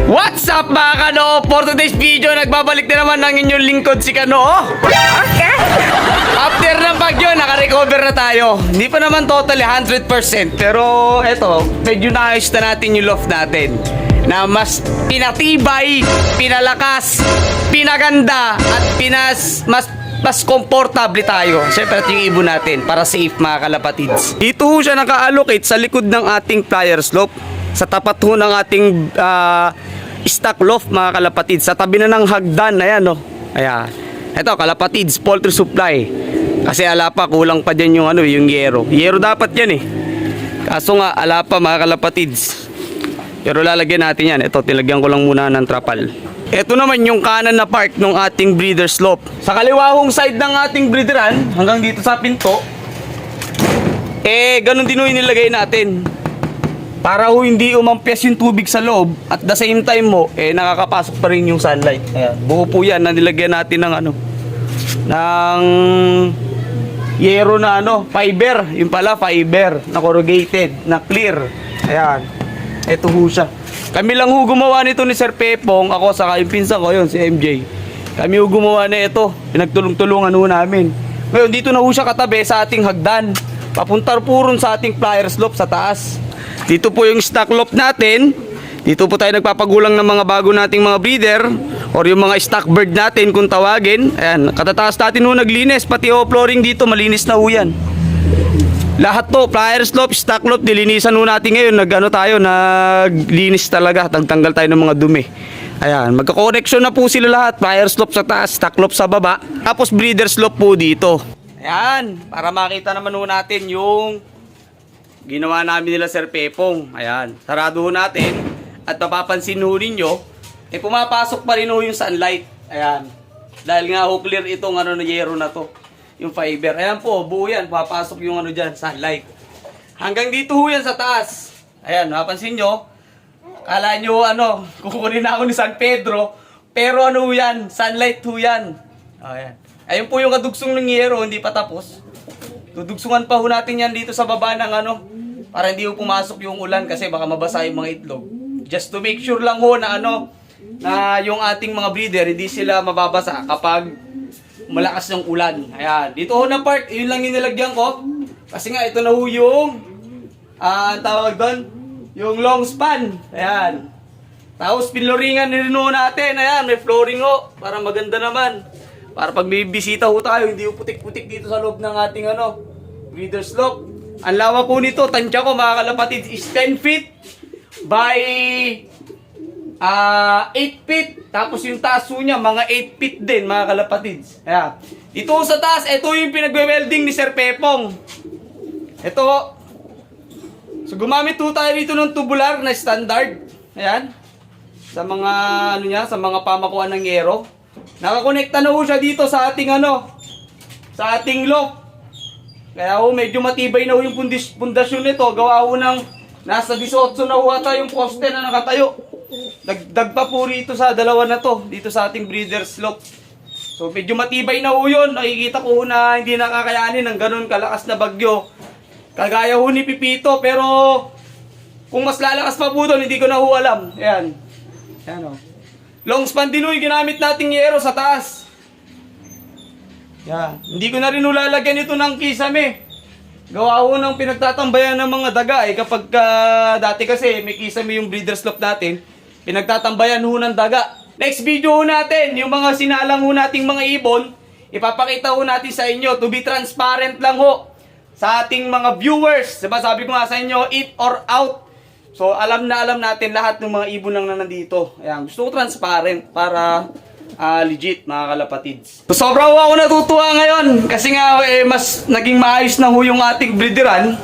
What's up mga Kano? For today's video, nagbabalik na naman ng inyong lingkod si Kano. Okay. After ng bagyo, naka-recover na tayo. Hindi pa naman totally 100%. Pero eto, medyo naayos na natin yung loft natin. Na mas pinatibay, pinalakas, pinaganda, at mas komportable tayo. Siyempre, ito yung ibon natin para safe mga kalapatids. Dito ho siya naka-allocate sa likod ng ating flyer slope. Sa tapat ho ng ating stock loft mga kalapatids. Sa tabi na ng hagdan. Ayan o. Ayan. Ito kalapatids, poultry supply. Kasi ala pa, kulang pa dyan yung, yung yero. Yero dapat yan eh. Kaso nga, ala pa mga kalapatids. Pero lalagyan natin yan. Ito, tilagyan ko lang muna ng trapal. Ito naman yung kanan na part ng ating breeder slope. Sa kaliwahong side ng ating breederan, hanggang dito sa pinto, ganun din yung nilagay natin. Para ho hindi umampias yung tubig sa loob at the same time mo, nakakapasok pa rin yung sunlight. Ayan. Buo po yan na nilagyan natin ng ng yero na fiber. Yung pala fiber na corrugated, na clear. Ayan. Ito ho siya. Kami lang ho gumawa nito ni Sir Pepong. Ako saka yung pinsan ko yun, si MJ. Kami ho gumawa na ito. Pinagtulong-tulungan ho namin. Ngayon dito na ho siya katabi sa ating hagdan. Papunta po rin sa ating flyer slope sa taas. Dito po yung stock loft natin. Dito po tayo nagpapagulang ng mga bago nating mga breeder or yung mga stock bird natin kung tawagin. Ayan, katataas natin ho naglinis. Pati ho flooring dito, malinis na ho yan. Lahat to, flyer slope, stock loft, dilinisan ho natin ngayon. Naglinis talaga. Tanggal tayo ng mga dumi. Ayan, magka-connection na po sila lahat. Flyer slope sa taas, stock loft sa baba. Tapos breeder slope po dito. Ayan, para makita naman ho natin yung ginawa namin nila Sir Pepong. Ayan. Sarado ho natin. At mapapansin ho ninyo, pumapasok pa rin ho yung sunlight. Ayan. Dahil nga ho clear itong na yero na to. Yung fiber. Ayan po, buo yan. Papasok yung dyan, sunlight. Hanggang dito ho yan sa taas. Ayan, mapapansin nyo. Kala nyo kukunin na ako ni San Pedro. Pero ho yan, sunlight ho yan. Ayan. Ayun po yung kadugsong ng yero, hindi pa tapos. Dudugsungan pa ho natin yan dito sa baba ng para hindi ho pumasok yung ulan kasi baka mabasa yung mga itlog. Just to make sure lang ho na na yung ating mga breeder hindi sila mababasa kapag malakas ng ulan. Ayan. Dito ho na part, yun lang yung nilagyan ko. Kasi nga ito na ho yung tawag doon, yung long span. Ayan. Tapos pinloringan din ho natin. Ayan, may flooring ho para maganda naman. Para pag may bisita ho tayo, hindi ho putik-putik dito sa loob ng ating breeder slope. Ang lawak po nito, tansya ko mga kalapatid, is 10 feet by 8 feet. Tapos yung taas po niya, mga 8 feet din mga kalapatid. Ayan. Ito sa taas, ito yung pinagwe-welding ni Sir Pepong. Ito. So gumamit po tayo dito ng tubular na standard. Ayan. Sa mga sa mga pamakuan ng yero. Nakakonekta na ho siya dito sa ating sa ating loft. Kaya ho medyo matibay na ho yung pundasyon nito. Gawa ho ng nasa 18 na ho ata yung poste na nakatayo. Dagdag pa po rito sa dalawa na to dito sa ating breeder slope. So medyo matibay na ho yun. Nakikita ko na hindi nakakayanin ng ganun kalakas na bagyo. Kagaya ho ni Pipito, pero kung mas lalakas pa po doon, hindi ko na ho alam. Ayan. Ayan o. Long span din yung ginamit nating yero sa taas. Yan. Hindi ko na rin ulalagyan ito ng kisame. Gawa ko ng pinagtatambayan ng mga daga kapag dati kasi may kisame yung breeder slope natin, pinagtatambayan ho ng daga. Next video ho natin, yung mga sinalang ho nating mga ibon, ipapakita ho natin sa inyo to be transparent lang ho sa ating mga viewers. Diba sabi ko nga sa inyo, eat or out. So alam na alam natin lahat ng mga ibon lang na nandito. Ayan, gusto ko transparent para legit mga kalapatids. So sobrang ako natutuwa ngayon kasi nga mas naging maayos na ho yung ating breederan.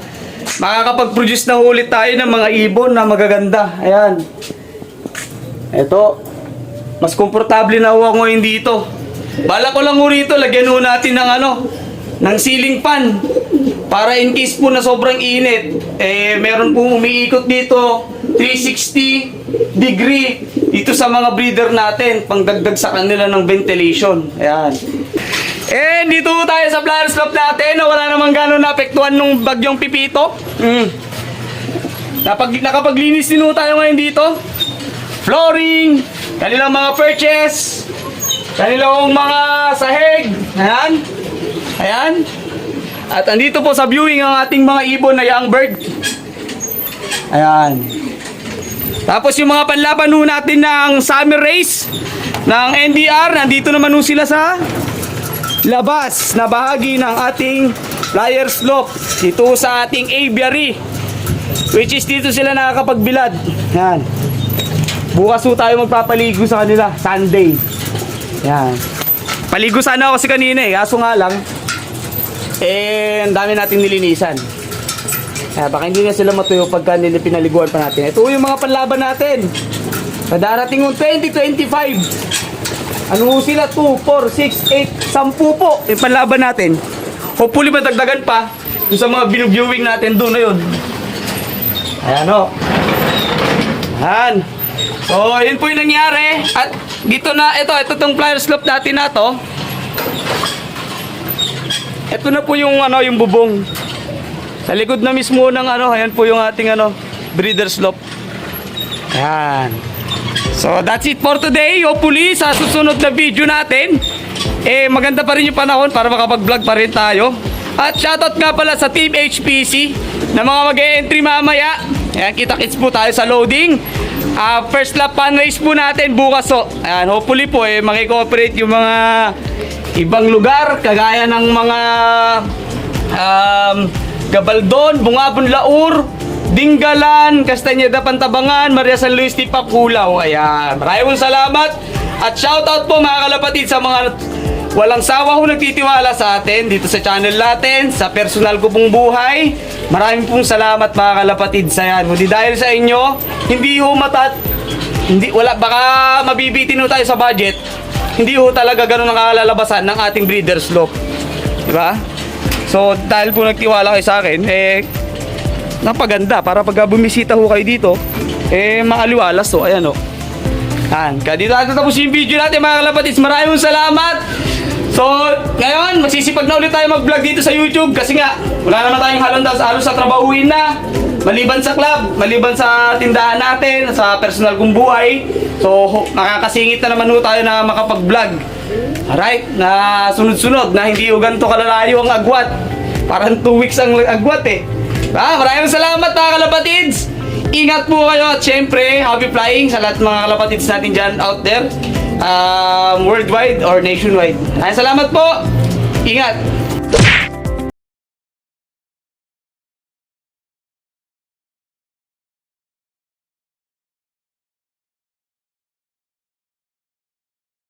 Makakapag-produce na ulit tayo ng mga ibon na magaganda. Ayan. Ito. Mas komportable na ho ako ngayon dito. Bala ko lang ho rito, lagyan ho natin ng ng ceiling fan. Para in case po na sobrang init, meron po umiikot dito 360 degree dito sa mga breeder natin, pangdagdag sa kanila ng ventilation. Ayan. Dito tayo sa flyer slope natin, wala namang gano'n naapektuhan nung bagyong Pipito. Nakapaglinis din tayo ngayon dito. flooring, kanilang mga purchase, kanilang mga sahig. Ayan. Ayan. At andito po sa viewing ang ating mga ibon na young bird. Ayan. Tapos yung mga panlaban ho natin ng summer race ng NDR, nandito naman ho sila sa labas na bahagi ng ating flyer slope dito sa ating aviary, which is dito sila nakakapagbilad. Yan. Bukas po tayo magpapaligo sa kanila, Sunday. Yan. Paligo sana ako kasi kanina kaso nga lang ang dami nating nilinisan. Baka hindi na sila matuyo pagka pinaliguan pa natin. Ito yung mga panlaban natin sa darating yung 2025. Ano sila? 2, 4, 6, 8, 10 po yung panlaban natin. Hopefully madagdagan pa yung sa mga viewing natin doon na yun. Ayan o. Ayan. So yun po yung nangyari. At dito na, ito tong flyer slope natin na to. Ito na po yung yung bubong. Sa likod na mismo ng ayan po yung ating breeder slope. Ayan. So that's it for today. Hopefully sa susunod na video natin maganda pa rin yung panahon para makapag-vlog pa rin tayo. At shoutout nga pala sa Team HPC na mga mag-e-entry mamaya. Ayan, kita-kits po tayo sa loading. First lap fun race po natin bukas so. Ayan, hopefully po makikooperate yung mga ibang lugar kagaya ng mga Gabaldon, Bungabon, Laur, Dingalan, Castañeda, Pantabangan, Maria San Luis, Tipak, Hulaw. Ayan. Maraming salamat. At shoutout po mga kalapatid sa mga walang sawa ho nagtitiwala sa atin dito sa channel natin, sa personal ko pong buhay. Maraming pong salamat mga kalapatid sa yan. Hindi dahil sa inyo, hindi ho baka mabibitin ho tayo sa budget. Hindi ho talaga ganun ang kalalabasan ng ating breeder slope. Diba? So dahil po nagtiwala kayo sa akin, napaganda para pag bumisita ho kayo dito maaliwalas to. Ayan o. Kaya dito natin tapos yung video natin mga kalapatids. Maraming salamat. So ngayon magsisipag na ulit tayo mag vlog dito sa YouTube kasi nga wala naman tayong halos sa trabahuin na, maliban sa club, maliban sa tindahan natin, sa personal kong buhay. So makakasingit na naman ho tayo na makapag vlog. Alright, na sunod-sunod na hindi ho ganito kalalayo ang agwat. Parang 2 weeks ang agwat maraming salamat mga kalapatids. Ingat po kayo at syempre happy flying sa lahat mga kalapatids natin dyan out there, worldwide or nationwide. Maraming salamat po. Ingat.